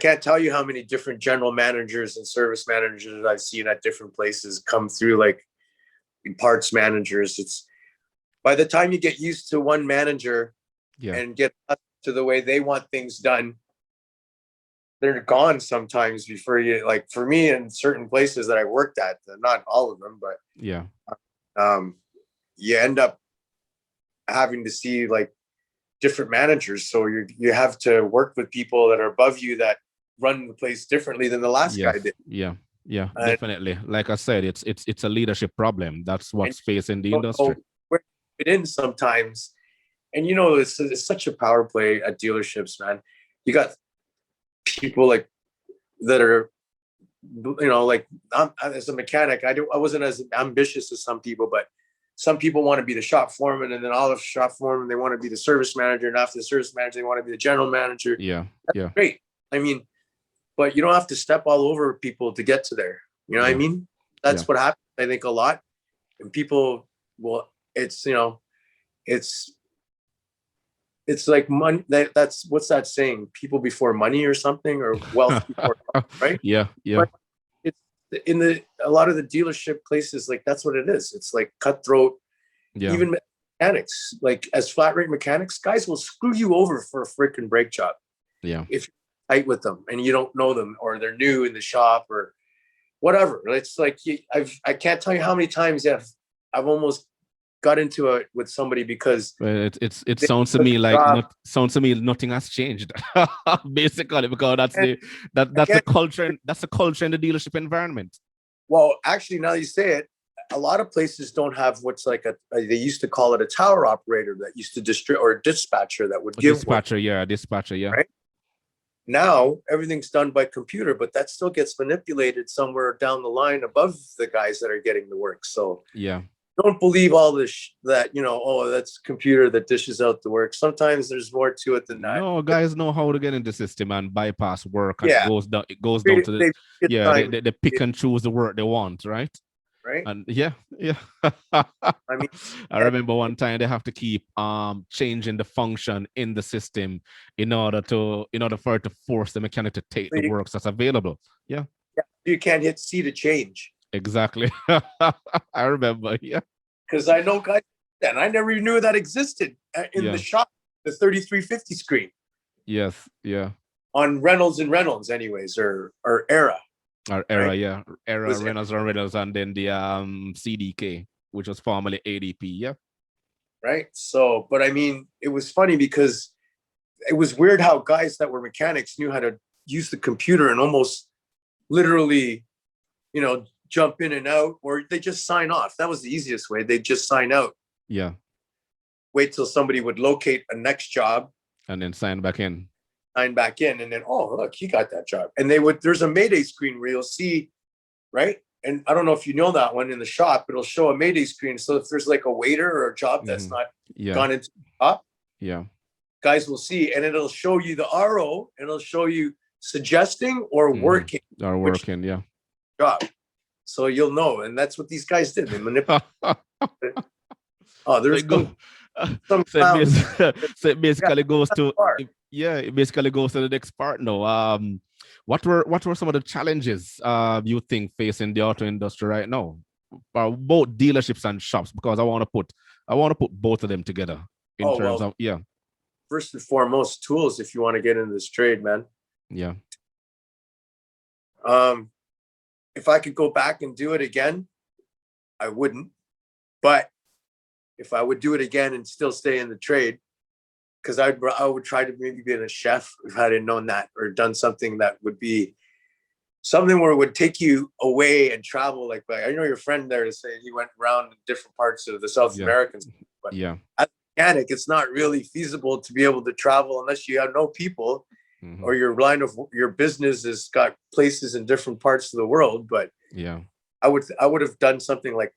can't tell you how many different general managers and service managers I've seen at different places come through, like parts managers. It's by the time you get used to one manager Yeah. and get up to the way they want things done, they're gone sometimes before you, like for me in certain places that I worked at, not all of them, but Yeah. you end up having to see like different managers. So you have to work with people that are above you that run the place differently than the last guy Yes. did. Yeah. Yeah. And, Definitely. Like I said, it's a leadership problem. That's and what's facing the you don't industry. know where to fit in sometimes. And you know, it's such a power play at dealerships, man. You got people like that are, you know, like as a mechanic, I wasn't as ambitious as some people, but some people want to be the shop foreman, and then all of shop foreman, they want to be the service manager, and after the service manager, they want to be the general manager. Yeah. That's Yeah. great. I mean, but you don't have to step all over people to get to there. You know what I Yeah. mean? Yeah. That's what happens, I think, a lot. And people, well, it's, you know, it's like money. That's what's that saying? People before money or something, or wealth before, right? Yeah. Yeah. But it's in a lot of the dealership places, like that's what it is. It's like cutthroat. Yeah. Even mechanics, like as flat rate mechanics, guys will screw you over for a freaking brake job. Yeah. If you're tight with them and you don't know them, or they're new in the shop or whatever. It's like I can't tell you how many times I've almost got into it with somebody because Well, it sounds to me like nothing has changed. Basically, because that's the culture, that's the culture in the dealership environment. Well, actually, now you say it, a lot of places don't have what's like they used to call it a tower operator that used to or a dispatcher that would give dispatcher, yeah. Right? Now everything's done by computer, but that still gets manipulated somewhere down the line above the guys that are getting the work. So yeah, don't believe all this that, you know, oh, that's computer that dishes out the work. Sometimes there's more to it than that. No, guys know how to get in the system and bypass work, and it goes down to they pick and choose the work they want, right? Right. And yeah. I mean, I remember one time they have to keep changing the function in the system in order for it to force the mechanic to take the works that's available. Yeah. You can't hit C to change. Exactly. I remember. Yeah. Because I know guys, and I never even knew that existed in the shop, the 3350 screen. Yes. Yeah. On Reynolds, anyways, or Era. Our Era, right? Yeah. Era, Reynolds, and then the CDK, which was formerly ADP. Yeah. Right. So, but I mean, it was funny because it was weird how guys that were mechanics knew how to use the computer and almost literally, you know, jump in and out, or they just sign off. That was the easiest way. They'd just sign out. Yeah. Wait till somebody would locate a next job. And then sign back in. And then, oh, look, he got that job. And there's a Mayday screen where you'll see, right? And I don't know if you know that one in the shop, it'll show a Mayday screen. So if there's like a waiter or a job that's not gone into the shop, guys will see, and it'll show you the RO, and it'll show you suggesting or working. Or working, job. So you'll know. And that's what these guys did. They manipulated. Oh, there's some so it basically goes to it basically goes to the next part now. What were some of the challenges you think facing the auto industry right now, both dealerships and shops? Because I want to put both of them together in terms of first and foremost, tools if you want to get into this trade, man. Yeah. If I could go back and do it again, I wouldn't. But if I would do it again and still stay in the trade, because I would try to maybe be a chef if I hadn't known that, or done something that would be something where it would take you away and travel. Like I know your friend there to say he went around different parts of the South Americans, but as a mechanic, it's not really feasible to be able to travel unless you have no people, or your line of your business has got places in different parts of the world. But I would have done something like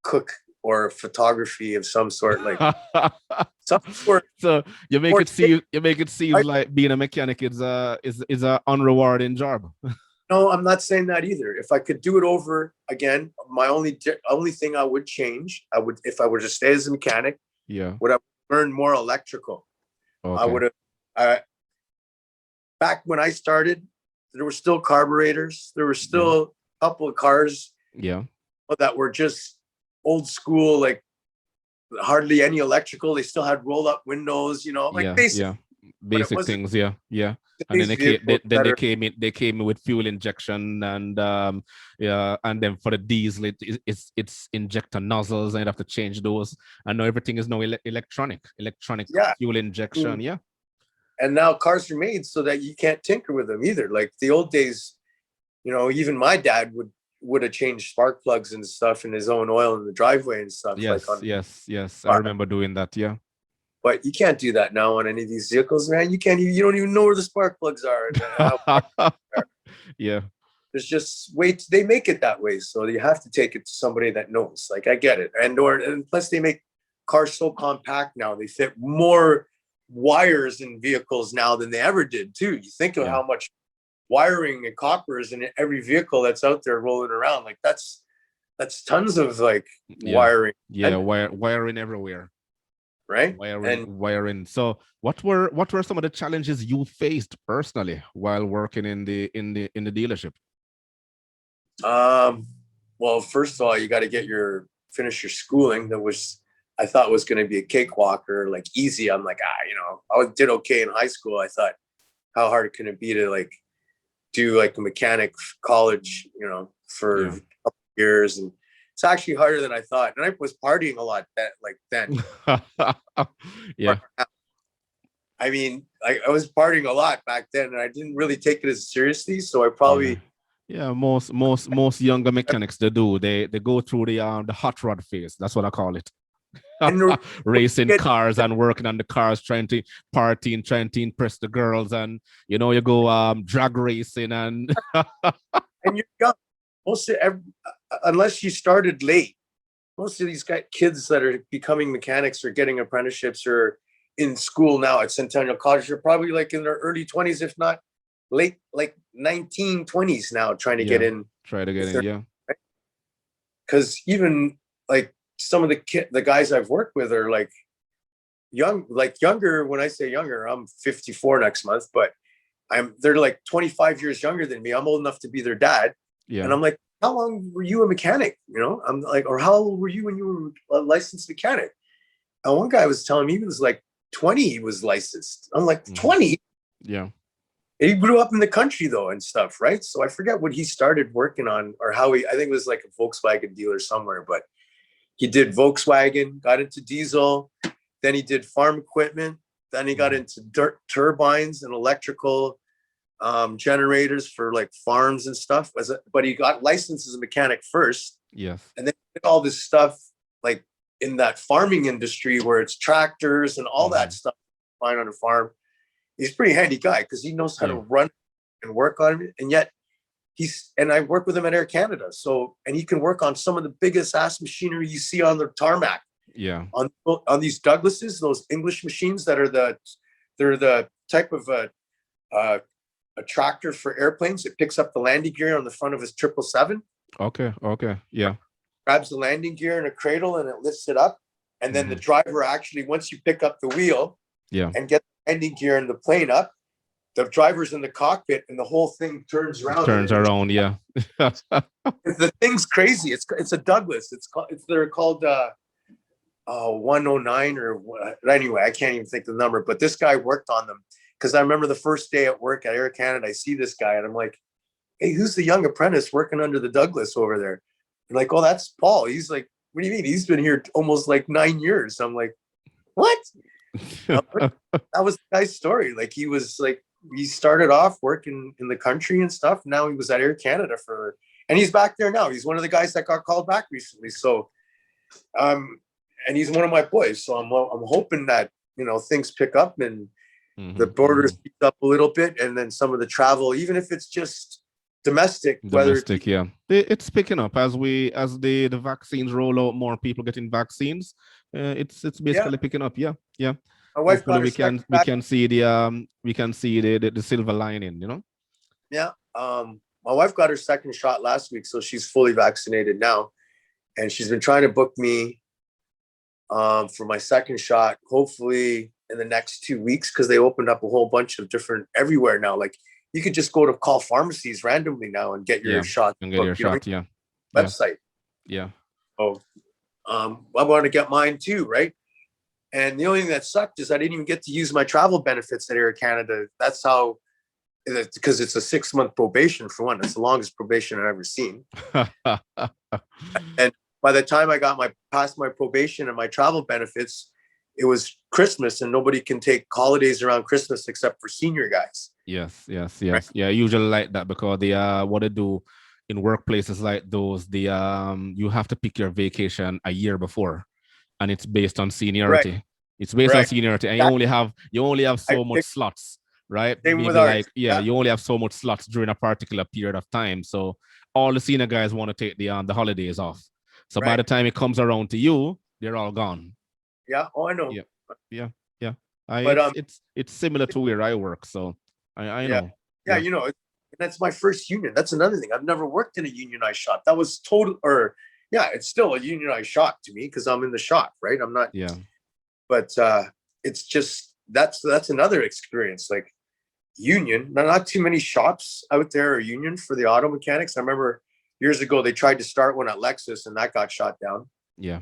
cook or photography of some sort, like so you make it seem like being a mechanic is a unrewarding job. No, I'm not saying that either. If I could do it over again, my only thing I would change, if I were to stay as a mechanic, would have learned more electrical. I would have back when I started, there were still carburetors. There were still a couple of cars that were just old school, like hardly any electrical. They still had roll up windows, like basic things. And then These vehicles they came in with fuel injection and and then for the diesel it's injector nozzles and you have to change those. And now everything is now electronic fuel injection. And now cars are made so that you can't tinker with them either. Like the old days, even my dad would have changed spark plugs and stuff in his own oil in the driveway and stuff. Yes. I remember doing that. But you can't do that now on any of these vehicles, man. You don't even know where the spark plugs are. There's just they make it that way. So you have to take it to somebody that knows. Like I get it. And plus they make cars so compact now. They fit more wires in vehicles now than they ever did too. You think of how much wiring and copper is in every vehicle that's out there rolling around. Like that's tons of like wiring. Wiring everywhere. Right. Wiring. So what were some of the challenges you faced personally while working in the dealership? Well, first of all, you got to finish your schooling. I thought was going to be a cakewalk or like easy. I'm like, I did okay in high school. I thought, how hard can it be to like do like a mechanic college, for a couple years? And it's actually harder than I thought. And I was partying a lot then. I mean, I was partying a lot back then, and I didn't really take it as seriously. So I probably most younger mechanics they go through the hot rod phase. That's what I call it. Racing cars and working on the cars, trying to party and trying to impress the girls, and you go drag racing and and you're young. Unless you started late, most of these kids that are becoming mechanics or getting apprenticeships or in school now at Centennial College, they're probably like in their early 20s, if not late, like 1920s now, trying to get in. Because even like some of the guys I've worked with are like younger. When I say younger, I'm 54 next month, but they're like 25 years younger than me. I'm old enough to be their dad. And I'm like, how long were you a mechanic? I'm like, or how old were you when you were a licensed mechanic? And one guy was telling me he was like 20, he was licensed. I'm like, 20? Yeah. And he grew up in the country though and stuff, right? So I forget what he started working on or I think it was like a Volkswagen dealer somewhere, but he did Volkswagen, got into diesel, then he did farm equipment, then he got into turbines and electrical generators for like farms and stuff. But he got licensed as a mechanic first. Yes. And then he did all this stuff like in that farming industry where it's tractors and all that stuff fine on a farm. He's a pretty handy guy because he knows how to run and work on it. And yet and I work with him at Air Canada. So, and he can work on some of the biggest ass machinery you see on the tarmac. Yeah. On these Douglases, those English machines that are they're the type of a tractor for airplanes. It picks up the landing gear on the front of his 777. Okay. Yeah. Grabs the landing gear in a cradle and it lifts it up. And then the driver actually, once you pick up the wheel and get the landing gear and the plane up, the driver's in the cockpit and the whole thing turns around. Yeah. The thing's crazy. It's a Douglas. They're called 109 or anyway, I can't even think the number, but this guy worked on them because I remember the first day at work at Air Canada, I see this guy and I'm like, hey, who's the young apprentice working under the Douglas over there? They're like, oh, that's Paul. He's like, what do you mean? He's been here almost like 9 years. I'm like, what? That was the guy's story. Like he started off working in the country and stuff. Now he was at Air Canada and he's back there now. He's one of the guys that got called back recently. So, and he's one of my boys. So I'm hoping that, things pick up and the borders pick up a little bit. And then some of the travel, even if it's just domestic, it's picking up as the vaccines roll out, more people getting vaccines. It's basically picking up. Yeah. My wife we can see the silver lining, Yeah. My wife got her second shot last week, so she's fully vaccinated now, and she's been trying to book me for my second shot. Hopefully, in the next 2 weeks because they opened up a whole bunch of different everywhere now. Like you could just go to call pharmacies randomly now and get your shot. And get your shot. Yeah. Website. Yeah. Oh, I want to get mine too, right? And the only thing that sucked is I didn't even get to use my travel benefits at Air Canada. That's how, because it's a 6-month probation for one. It's the longest probation I've ever seen. And by the time I got past my probation and my travel benefits, it was Christmas and nobody can take holidays around Christmas except for senior guys. Yes. Right? Yeah, usually like that because they what they do in workplaces like those, you have to pick your vacation a year before, and it's based on seniority. Right. It's based on seniority, and you only have so much slots, right? Same Maybe with ours. like you only have so much slots during a particular period of time. So all the senior guys want to take the holidays off. So by the time it comes around to you, they're all gone. Yeah. Oh, I know. Yeah. But it's similar to where I work, so I know. Yeah, you know, that's my first union. That's another thing. I've never worked in a unionized shop. That was it's still a unionized shop to me because I'm in the shop, right? I'm not. Yeah. But it's just that's another experience. Like union, not too many shops out there are union for the auto mechanics. I remember years ago they tried to start one at Lexus and that got shot down. Yeah.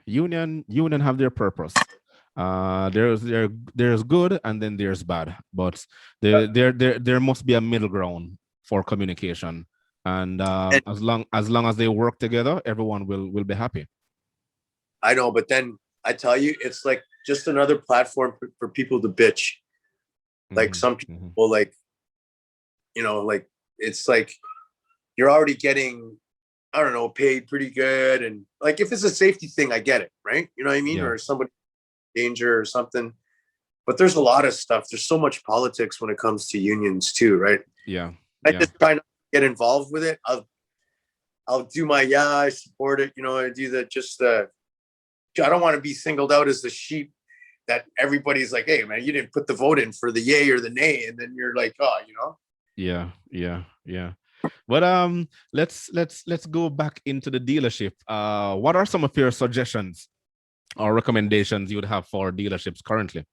Union have their purpose. There's good and then there's bad, but there must be a middle ground for communication, and as long as they work together, everyone will be happy. I know, but then I tell you, it's like just another platform for people to bitch. Like some people, like, you know, like it's like you're already getting, I don't know, paid pretty good, and like if it's a safety thing, I get it, right? You know what I mean? Or somebody danger or something, but there's a lot of stuff. There's so much politics when it comes to unions too, right? I just try not to get involved with it. I'll do my I support it, you know. I do that. I don't want to be singled out as the sheep that everybody's like, hey man, you didn't put the vote in for the yay or the nay, and then you're like, oh, you know. Yeah. But let's go back into the dealership. What are some of your suggestions or recommendations you would have for dealerships currently?